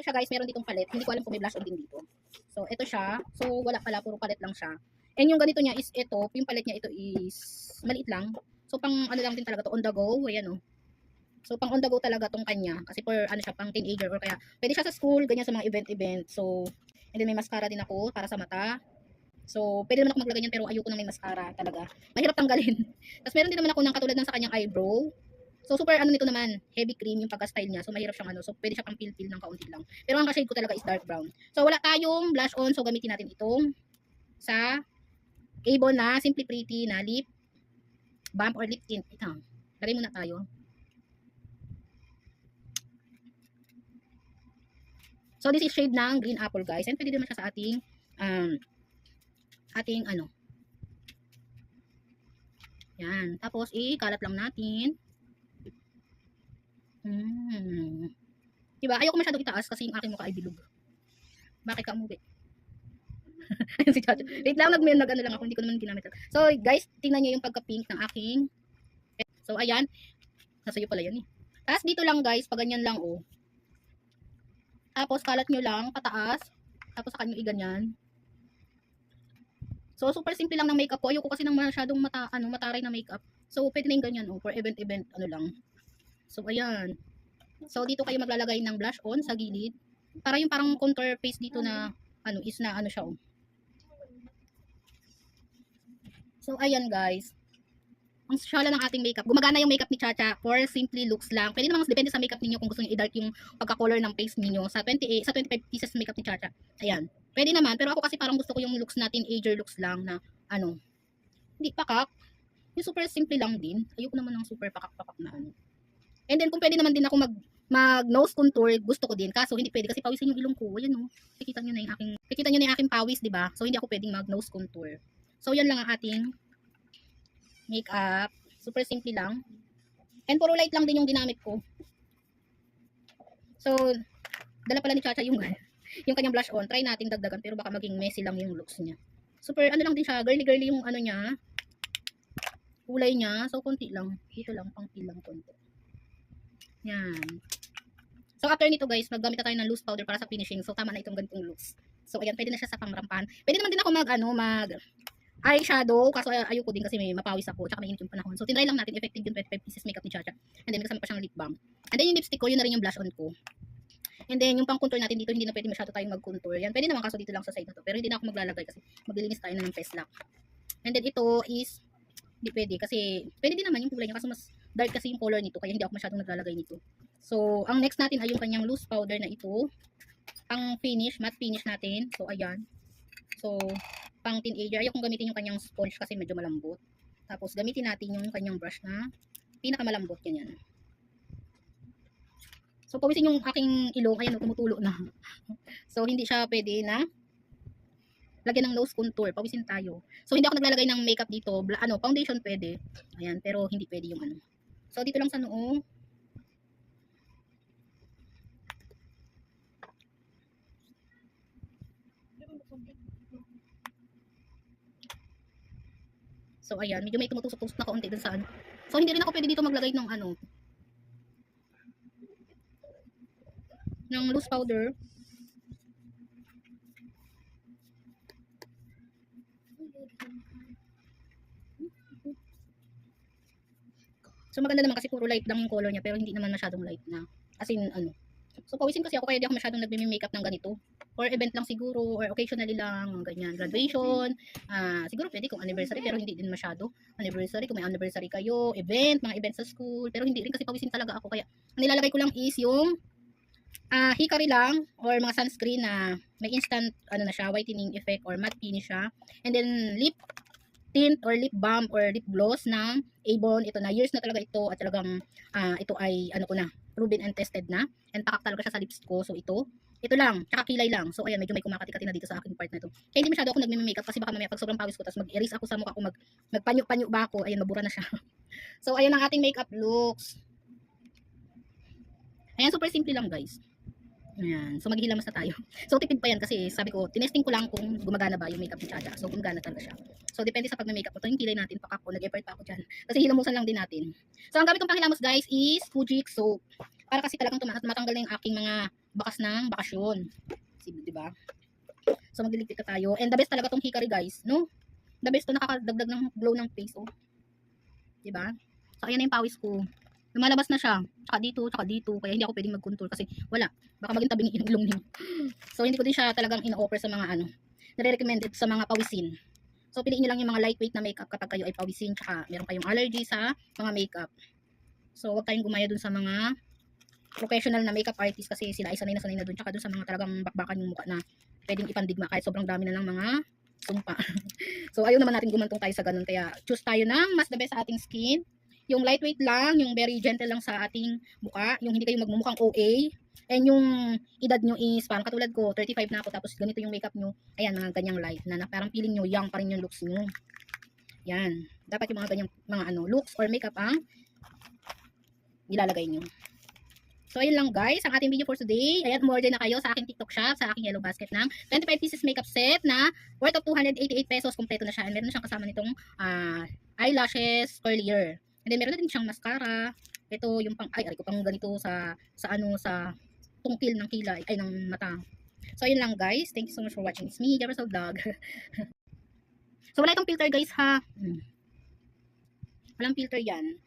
Siya guys, meron ditong palet. Hindi ko alam kung may blush on din dito. So, ito siya. So, wala pala. Puro palet lang siya. And yung ganito niya is ito. Yung palet niya ito is maliit lang. So, pang ano lang din talaga to. On the go. Ayan o. So, pang on the go talaga tong kanya. Kasi for ano siya, pang teenager or kaya pwede siya sa school, ganyan sa mga event-event. So, and then may mascara din ako para sa mata. So, pwede naman ako maglagay yan pero ayoko nang may mascara talaga. Mahirap tanggalin. Tapos meron din naman ako ng katulad ng sa kanyang eyebrow. So, super ano nito naman, heavy cream yung pagka-style niya. So, mahirap siyang ano. So, pwede siya pang pil-pil ng kaunti lang. Pero ang shade ko talaga is dark brown. So, wala tayong blush on. So, gamitin natin itong sa Avon na Simply Pretty na lip balm or lip tint. Ito. Lagay muna tayo. So, this is shade ng green apple guys. And pwede naman siya sa ating ano. Yan. Tapos, ikalat lang natin. Diba? Ayoko masyadong itaas kasi yung aking mukha ay bilog. Bakit ka umuwi? Ayun si Chacho. Wait lang, nag-ano lang ako. Hindi ko naman ginamit. So, guys, tingnan nyo yung pagka-pink ng aking. So, ayan. Nasa iyo pala yan eh. Tapos, dito lang guys, pag ganyan lang oh. Tapos, kalat nyo lang, pataas. Tapos, saka nyo i-ganyan. So, super simple lang ng makeup ko. Ayoko kasi ng masyadong mataray na makeup. So, pwede na yung ganyan oh. For event-event, ano lang. So, ayan. So, dito kayo maglalagay ng blush on sa gilid. Para yung parang contour face dito na, is na ano siya oh. So, ayan guys. Ang shala ng ating makeup. Gumagana yung makeup ni Chacha for simply looks lang. Pwede naman depende sa makeup ninyo kung gusto niyo i-dark yung pagka-color ng face niyo sa 25 pieces makeup ni Chacha. Ayan. Pwede naman, pero ako kasi parang gusto ko yung looks natin, ager looks lang na hindi pakak. Yung super simple lang din. Ayoko naman ng super pakak-pakak na ano. And then kung pwede naman din ako mag nose contour, gusto ko din. Kaso hindi pwede kasi pawisin yung ilong ko. Ayan oh. Kikita niyo na yung aking pawis, 'di ba? So hindi ako pwedeng mag nose contour. So yan lang ang ating makeup. Super simple lang. And puro light lang din yung ginamit ko. So dala pala ni Chacha yung yung kanyang blush on. Try nating dagdagan pero baka maging messy lang yung looks niya. Super ano lang din siya, girly yung ano niya. Kulay niya. So konti lang. Dito lang, pang peel lang konti. Yan. So after nito guys, maggamit na tayo ng loose powder para sa finishing. So tama na itong ganitong looks. So ayan, pwede na siya sa pangrampan. Pwede naman din ako mag eyeshadow, kaso ayoko din kasi may mapawis ako, tsaka mainit yung panahon. So tinry lang natin, effective yung 25 pieces makeup ni Chacha. And then kasama pa siyang lip balm. And then yung lipstick ko, yun na rin yung blush on ko. And then yung pang contour natin dito, hindi na pwede masyado tayong mag-contour. Yan, pwede naman kaso dito lang sa side na to. Pero hindi na ako maglalagay kasi maglilinis tayo na ng face lock. And then ito is hindi pwede kasi pwede din naman yung kulay niya kaso mas dark kasi yung color nito kaya hindi ako masyadong naglalagay nito. So, ang next natin ay yung kanyang loose powder na ito. Pang finish, matte finish natin. So, ayan. So, pang teenager. Ayaw kong gamitin yung kanyang sponge kasi medyo malambot. Tapos, gamitin natin yung kanyang brush na pinakamalambot. Ganyan. So, pawisin yung aking ilong. Ayan, tumutulo na. So, hindi siya pwede na lagyan ng nose contour. Pawisin tayo. So, hindi ako naglalagay ng makeup dito. Foundation pwede. Ayan, pero hindi pwede yung ano. So, dito lang sa noo. So, ayan. Medyo may tumutusok-tusok na kaunti dun sa ano. So, hindi rin ako pwede dito maglagay ng ng loose powder. So maganda naman kasi puro light lang yung color niya pero hindi naman masyadong light na. As in So pawisin kasi ako kaya di ako masyadong nagme-makeup ng ganito. For event lang siguro or occasionally lang, ganyan, graduation. Siguro pwede kung anniversary pero hindi din masyado. Anniversary kung may anniversary kayo, event, mga event sa school, pero hindi rin kasi pawisin talaga ako kaya ang nilalagay ko lang is yung hickory lang or mga sunscreen na may instant na siya, whitening effect or matte finish siya. And then lip tint or lip balm or lip gloss ng Avon. Ito na, years na talaga ito at talagang ito ay proven and tested na. And pakak talaga siya sa lips ko. So ito lang, tsaka kilay lang. So ayan, medyo may kumakati-kati na dito sa aking part na to. Kaya hindi masyado ako nagme-makeup kasi baka mamaya pag sobrang pawis ko tapos mag-erase ako sa mukha ko, magpanyo-panyo ba ako. Ayan, mabura na siya. So ayan ang ating makeup looks. Ayan, super simple lang guys. Ayan. So maghihilamas na tayo. So tipid pa yan kasi sabi ko, tinesting ko lang kung gumagana ba yung makeup ni Chacha. So gumagana talaga siya. So depende sa pag-makeup ko. Ito yung kilay natin, pakako, nag-effort pa ako dyan. Kasi hilamusan lang din natin. So ang gamit kong panghilamos guys is Fujik soap. Para kasi talagang matanggal na yung aking mga bakas ng bakasyon. Di ba? So magliligpit ka tayo. And the best talaga tong Hikari guys, no? The best to, nakakadagdag ng glow ng face, oh. Di ba? So ayan na yung pawis ko. Lumalabas na siya. Tsaka dito. Kaya hindi ako pwedeng mag-contour kasi wala. Baka maging tabing yung ilong niyo. So hindi ko din siya talagang in-offer sa mga ano. Nare-recommended sa mga pawisin. So piliin niyo lang yung mga lightweight na makeup kapag kayo ay pawisin. Tsaka meron kayong allergy sa mga makeup. So wag tayong gumaya dun sa mga professional na makeup artist kasi sila ay sanay na dun. Tsaka dun sa mga talagang bakbakan yung mukha na pwedeng ipandigma kahit sobrang dami na ng mga sumpa. So ayaw naman natin gumantong tayo sa ganun. Kaya choose tayo ng mas the best sa ating skin. Yung lightweight lang, yung very gentle lang sa ating mukha, yung hindi kayo magmumukhang OA, and yung edad nyo is, parang katulad ko, 35 na ako, tapos ganito yung makeup nyo, ayan, mga ganyang light, na parang feeling nyo, young pa rin yung looks nyo. Yan, dapat yung mga ganyang, mga ano, looks or makeup ang ilalagay nyo. So, ayun lang guys, ang ating video for today. Ayan, umorder na kayo sa aking TikTok shop, sa aking yellow basket ng 25 pieces makeup set na worth of 288 pesos. Kompleto na siya. And meron na siyang kasama nitong eyelashes, curlier. And then meron na din siyang mascara. Ito yung pang, ay ko pang ganito sa tungkil ng kilay, ay ng mata. So, ayun lang guys. Thank you so much for watching. It's me, Jefferson Vlog. So, wala itong filter guys ha. Walang filter yan.